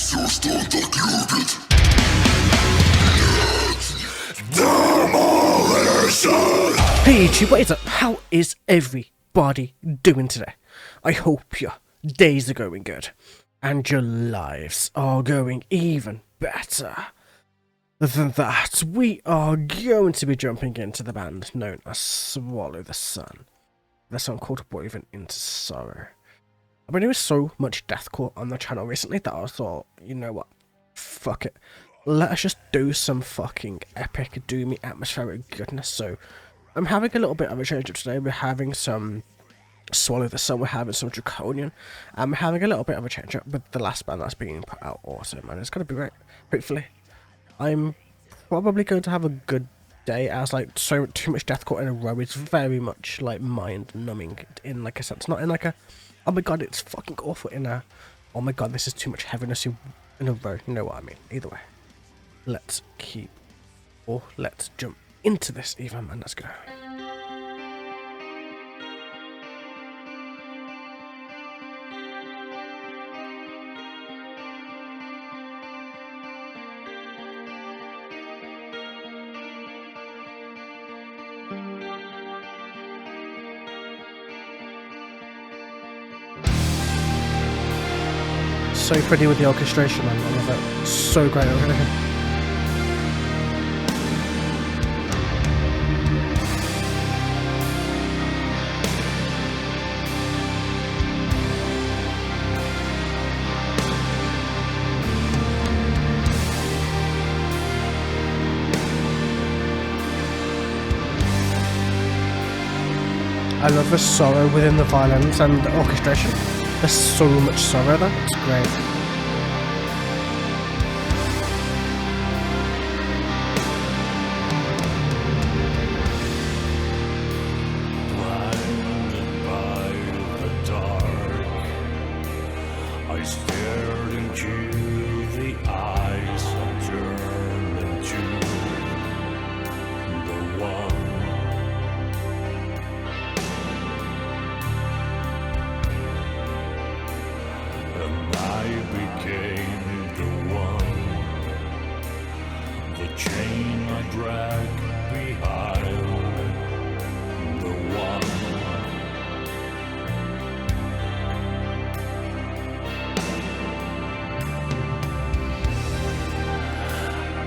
Hey YouTube, what is up? How is everybody doing today? I hope your days are going good and your lives are going even better than that. We are going to be jumping into the band known as Swallow the Sun. The song called Woven into Sorrow. I've been doing so much deathcore on the channel recently that I thought, you know what, fuck it. Let us just do some fucking epic, doomy, atmospheric goodness. So, I'm having a little bit of a change up today. We're having some Swallow the Sun, we're having some Draconian, and we're having a little bit of a change up with the last band that's being put out also, man. It's going to be great, hopefully. I'm probably going to have a good day, as like too much deathcore in a row is very much like mind numbing in like a sense, not in like a oh my god it's fucking awful, in a oh my god this is too much heaviness in a row, you know what I mean. Either way, let's jump into this even, man. Let's go. So pretty with the orchestration, man. I love it. So great over here. I love the sorrow within the violins and the orchestration. There's so much sorrow there, it's great. Blinded by the dark, I stared into the eyes and turned into the one. And I became the one, the chain I drag behind, the one.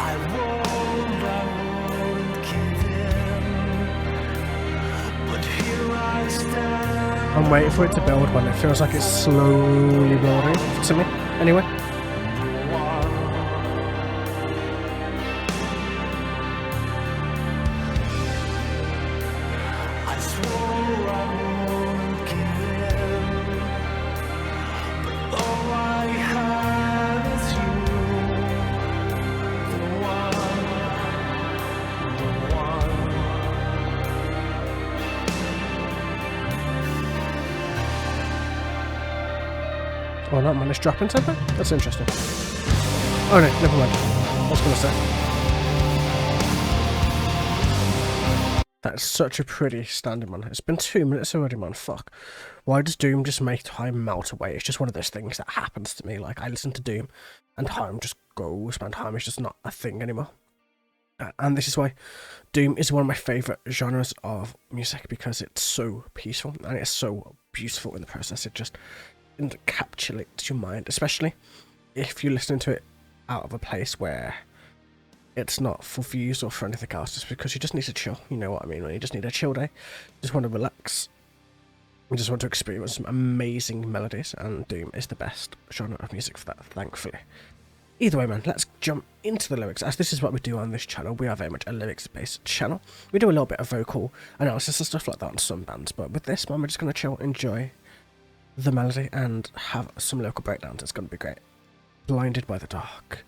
I won't give in, but here I stand. I'm waiting for it to build, when it feels like it's slowly building to me. Anyway. I swore I won't give in, but all I have is you, the one, the one. Oh no, man, it's dropping something? That's interesting. Oh no, never mind. I was gonna say. That's such a pretty standard, man. It's been 2 minutes already, man. Fuck. Why does Doom just make time melt away? It's just one of those things that happens to me. Like, I listen to Doom, and time just goes, man. Time is just not a thing anymore. And this is why Doom is one of my favourite genres of music, because it's so peaceful, and it's so beautiful in the process. It just encapsulates your mind, especially if you're listening to it out of a place where it's not for views or for anything else, just because you just need to chill, you know what I mean, when you just need a chill day, you just want to relax, you just want to experience some amazing melodies, and Doom is the best genre of music for that, thankfully. Either way, man, let's jump into the lyrics, as this is what we do on this channel. We are very much a lyrics-based channel. We do a little bit of vocal analysis and stuff like that on some bands, but with this one, we're just going to chill, enjoy the melody, and have some local breakdowns. It's going to be great. Blinded by the dark,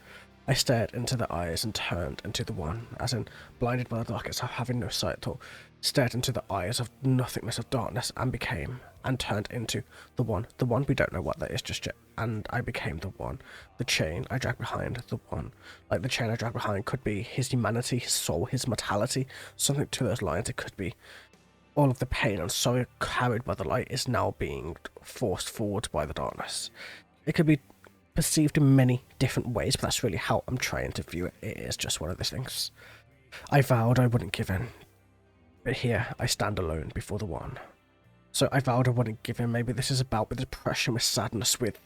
I stared into the eyes and turned into the one, as in blinded by the dark, it's having no sight at all. Stared into the eyes of nothingness, of darkness, and became, and turned into the one. The one, we don't know what that is just yet. And I became the one. The chain I drag behind, the one. Like, the chain I drag behind could be his humanity, his soul, his mortality, something to those lines. It could be all of the pain and sorrow carried by the light is now being forced forward by the darkness. It could be perceived in many different ways, but that's really how I'm trying to view it. It is just one of those things. I vowed I wouldn't give in, but here I stand alone before the one. So I vowed I wouldn't give in. Maybe this is about with depression, with sadness, with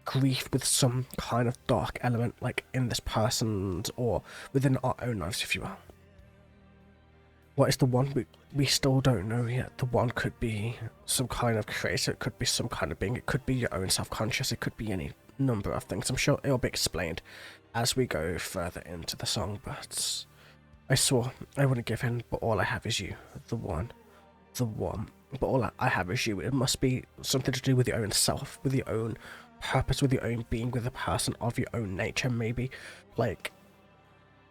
grief, with some kind of dark element, like in this person's or within our own lives, if you will. What is the one? We still don't know yet. The one could be some kind of creator, it could be some kind of being, it could be your own self-conscious, it could be any number of things. I'm sure it'll be explained as we go further into the song, but I swore I wouldn't give in, but all I have is you, the one, but all I have is you. It must be something to do with your own self, with your own purpose, with your own being, with a person of your own nature, maybe, like,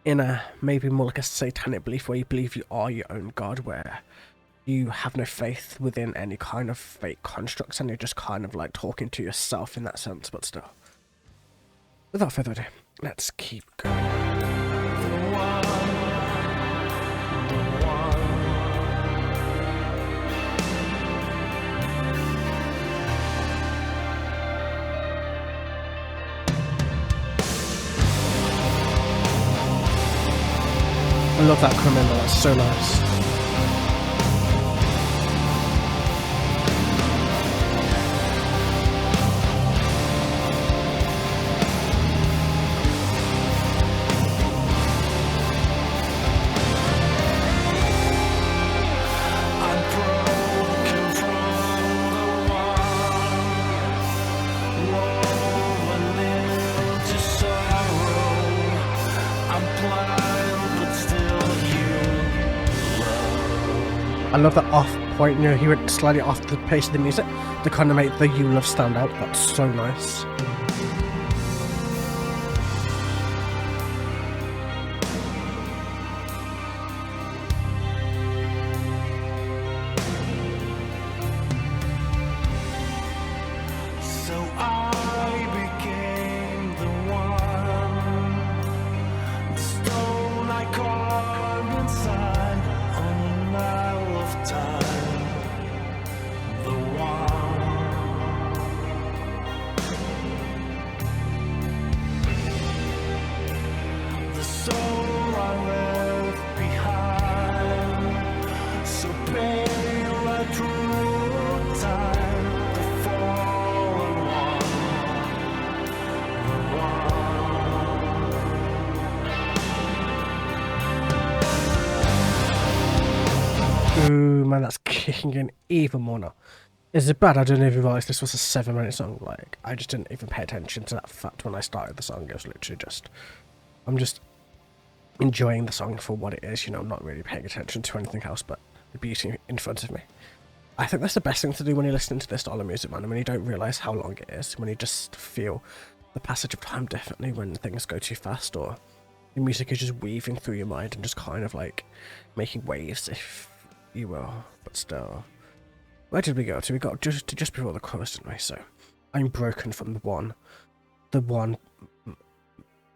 in a maybe more like a satanic belief where you believe you are your own god, where you have no faith within any kind of fake constructs and you're just kind of like talking to yourself in that sense. But still, without further ado, let's keep going. I love that come in, that's so nice. I love that off point, you know, he went slightly off the pace of the music to kind of make the You Love stand out. That's so nice. So I became the one, the stone I carved inside on a mile of time. The one, the soul I left behind, so pale I drew time. The fallen one, the one. Ooh, man, that's kicking in even more now. Is it bad? I didn't even realise this was a 7-minute song. Like, I just didn't even pay attention to that fact when I started the song. It was literally just, I'm just enjoying the song for what it is, you know, not really paying attention to anything else but the beauty in front of me. I think that's the best thing to do when you're listening to this style of music, man, and when you don't realise how long it is, when you just feel the passage of time, definitely when things go too fast, or the music is just weaving through your mind and just kind of like making waves, if you will. But still, where did we go to? We got just before the chorus, didn't we? So, I'm broken from the one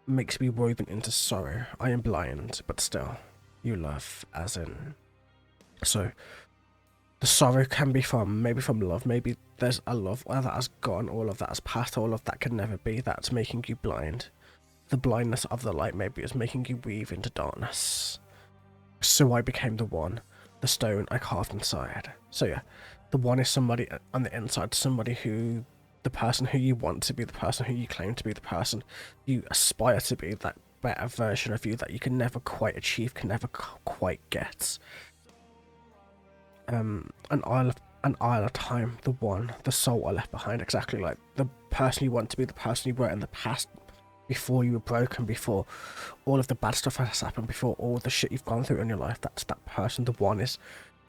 makes me woven into sorrow. I am blind, but still, you love, as in. So, the sorrow can be maybe from love, maybe there's a love, all that has gone, all of that has passed, all of that can never be, that's making you blind. The blindness of the light maybe is making you weave into darkness. So I became the one, the stone I carved inside. So yeah, the one is somebody on the inside, somebody who, the person who you want to be, the person who you claim to be, the person you aspire to be, that better version of you that you can never quite achieve, can never quite get. An isle of time, the one, the soul I left behind, exactly like the person you want to be, the person you were in the past, before you were broken, before all of the bad stuff has happened, before all the shit you've gone through in your life. That's that person. The one is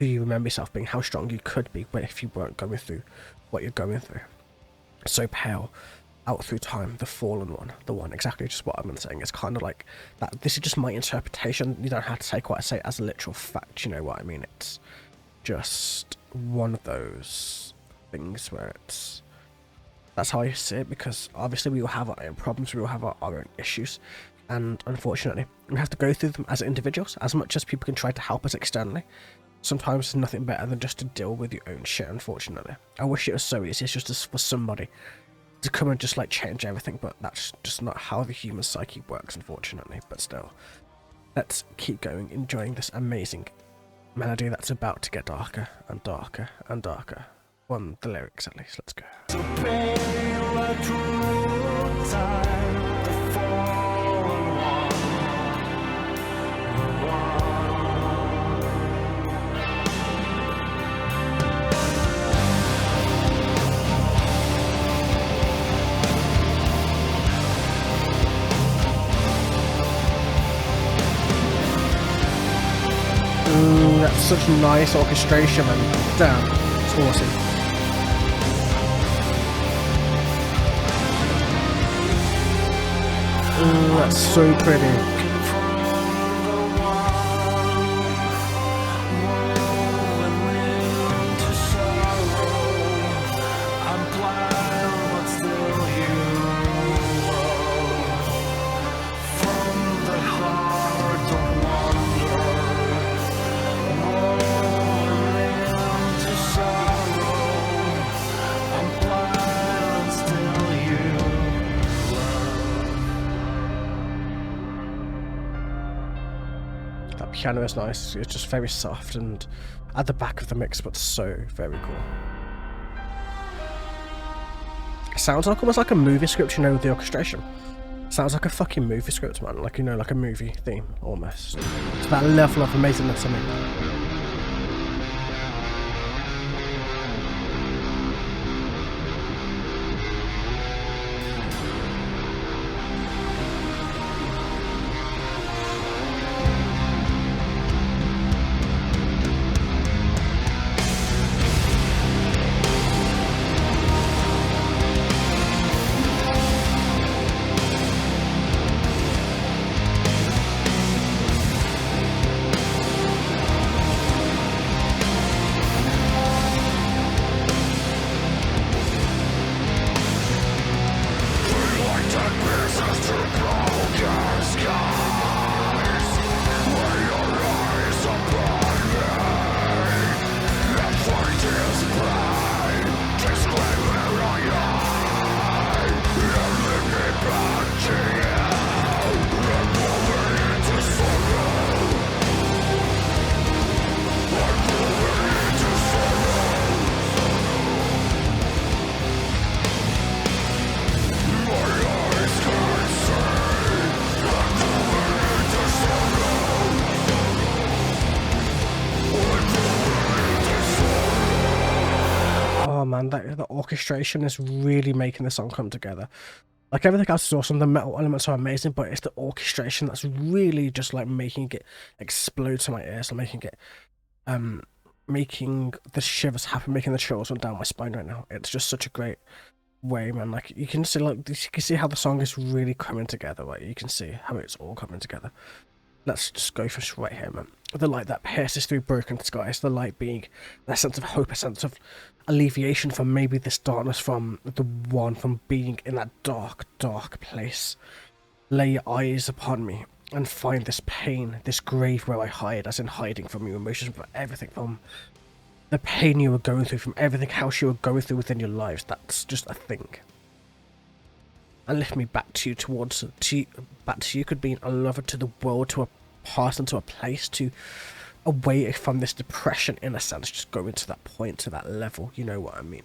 who you remember yourself being, how strong you could be, but if you weren't going through what you're going through. So pale, out through time, the fallen one, the one, exactly just what I'm saying. It's kind of like that. This is just my interpretation. You don't have to take what I say as a literal fact, you know what I mean? It's just one of those things where that's how I see it, because obviously we all have our own problems, we all have our own issues, and unfortunately we have to go through them as individuals. As much as people can try to help us externally, sometimes it's nothing better than just to deal with your own shit, unfortunately. I wish it was so easy, it's just for somebody to come and just like change everything, but that's just not how the human psyche works, unfortunately. But still, let's keep going, enjoying this amazing melody that's about to get darker and darker and darker. On the lyrics, at least. Let's go. So pale a true time, the fallen Ooh, that's such nice orchestration, man. Damn, it's awesome. Ooh, that's so pretty. That piano is nice, it's just very soft and at the back of the mix, but so very cool. It sounds like almost like a movie script, you know, with the orchestration. Sounds like a fucking movie script, man, like, you know, like a movie theme, almost. It's that level of amazingness, I mean. Man, the orchestration is really making the song come together. Like, everything else is awesome, the metal elements are amazing, but it's the orchestration that's really just like making it explode to my ears, and making it making the shivers happen, making the chills run down my spine right now. It's just such a great way, man. Like, you can see, like, you can see how the song is really coming together, right? You can see how it's all coming together. Let's just go for right here, man. The light that pierces through broken skies, the light being a sense of hope, a sense of alleviation from maybe this darkness, from the one, from being in that dark, dark place. Lay your eyes upon me and find this pain, this grave where I hide, as in hiding from your emotions, from everything, from the pain you were going through, from everything else you were going through within your lives. That's just a thing. And lift me back to you, back to you could be a lover, to the world, to a person, to a place, to away from this depression, in a sense. Just going to that point, to that level, you know what I mean.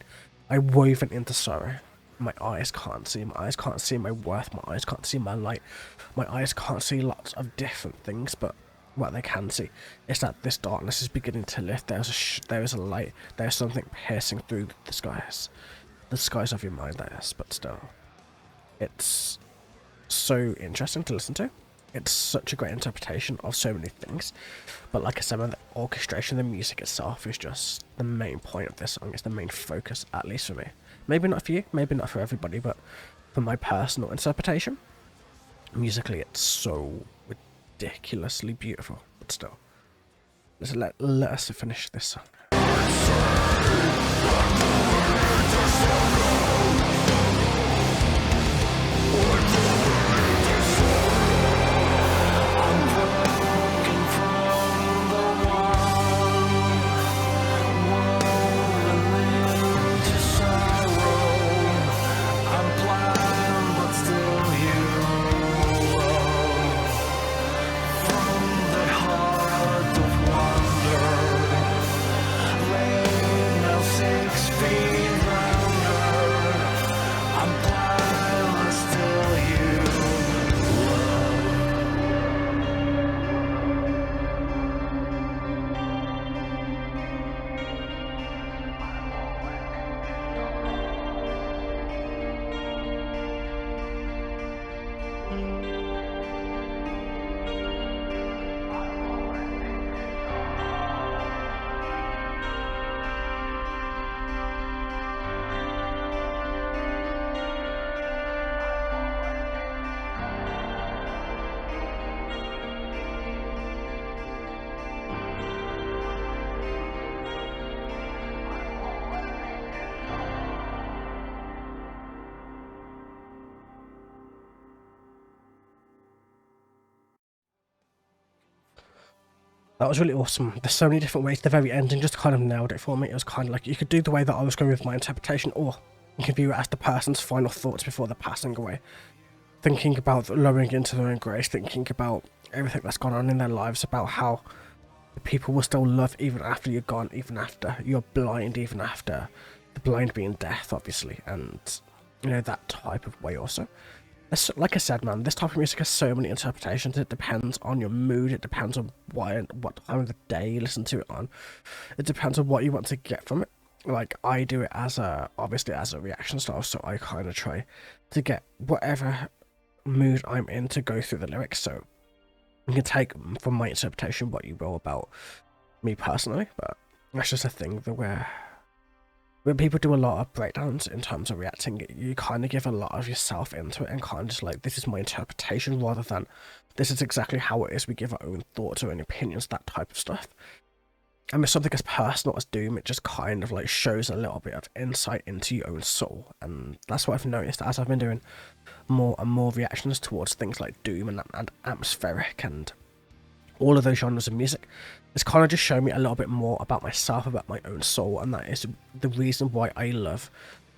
I woven into sorrow. My eyes can't see, my worth, my eyes can't see my light, my eyes can't see lots of different things, but what they can see is that this darkness is beginning to lift. There is a light, there's something piercing through the skies of your mind, that is. But still, it's so interesting to listen to. It's such a great interpretation of so many things. But like I said, the orchestration, the music itself is just the main point of this song. It's the main focus, at least for me. Maybe not for you, maybe not for everybody, but for my personal interpretation, musically it's so ridiculously beautiful. But still, let us finish this song. That was really awesome. There's so many different ways. The very ending just kind of nailed it for me. It was kind of like you could do the way that I was going with my interpretation, or you can view it as the person's final thoughts before they're passing away. Thinking about lowering into their own grace, thinking about everything that's gone on in their lives, about how people will still love even after you're gone, even after you're blind, even after the blind being death, obviously, and you know, that type of way also. Like I said, man, this type of music has so many interpretations. It depends on your mood. It depends on what time of the day you listen to it on. It depends on what you want to get from it. Like, I do it as obviously as a reaction style, so I kind of try to get whatever mood I'm in to go through the lyrics. So you can take from my interpretation what you will about me personally, but that's just a thing that when people do a lot of breakdowns in terms of reacting, you kind of give a lot of yourself into it and kind of just like, this is my interpretation, rather than this is exactly how it is. We give our own thoughts, our own opinions, that type of stuff. And with something as personal as Doom, it just kind of like shows a little bit of insight into your own soul. And that's what I've noticed as I've been doing more and more reactions towards things like Doom and atmospheric and all of those genres of music. It's kind of just shown me a little bit more about myself, about my own soul, and that is the reason why I love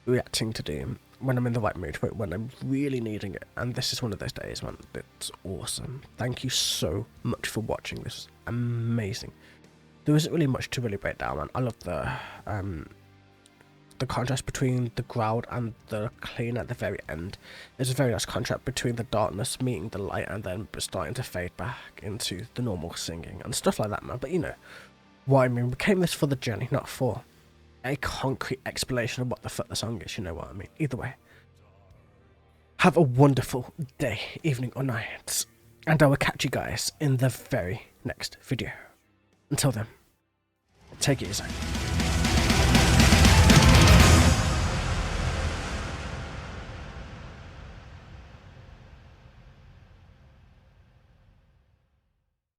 reacting to Doom when I'm in the right mood, when I'm really needing it. And this is one of those days, man. It's awesome. Thank you so much for watching. This is amazing. There isn't really much to really break down, man. I love the contrast between the growled and the clean at the very end. There's a very nice contrast between the darkness meeting the light and then starting to fade back into the normal singing and stuff like that, man. But you know what I mean. We came this for the journey, not for a concrete explanation of what the fuck the song is. You know what I mean. Either way, have a wonderful day, evening or night, and I will catch you guys in the very next video. Until then, take it easy.